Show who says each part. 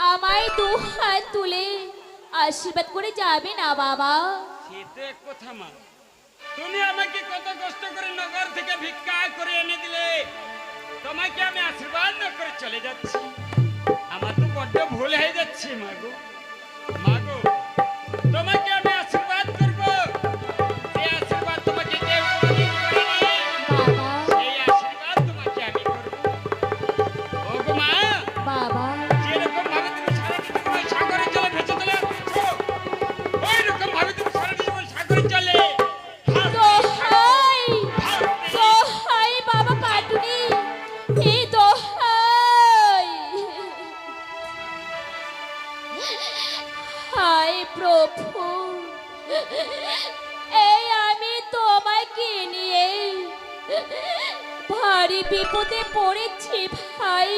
Speaker 1: আমায় দু হাত তুলে আশীর্বাদ করে যাবে না বাবা?
Speaker 2: সে তো এক কথা মা, তুমি আমাকে কত কষ্ট করে নগর থেকে ভিক্ষা করে এনে দিলে, তোমাকে আমি আশীর্বাদ না করে চলে যাচ্ছি। আমার তো বড্ড ভুল হয়ে যাচ্ছে মাগো। মাগো, তোমাকে আমি আশীর্বাদ করব, সেই আশীর্বাদ তোমাকে কেউ কোনোদিন করেনি,
Speaker 1: বাবা
Speaker 2: সেই আশীর্বাদ তোমাকে আমি করব। ওগো মা,
Speaker 1: বাবা
Speaker 2: যেরকম ভাবে তুমি সারাটা জীবন সাগরের জলে ভেসে চলে আসছো, ওই রকম ভাবে তুমি সারাটা জীবন সাগরের জলে
Speaker 1: দোহাই দোহাই বাবা কাটুনি, এই দোহাই। হায় প্রভু, এই আমি তোমাকে নিয়ে ভারী বিপদে পড়েছি ভাই।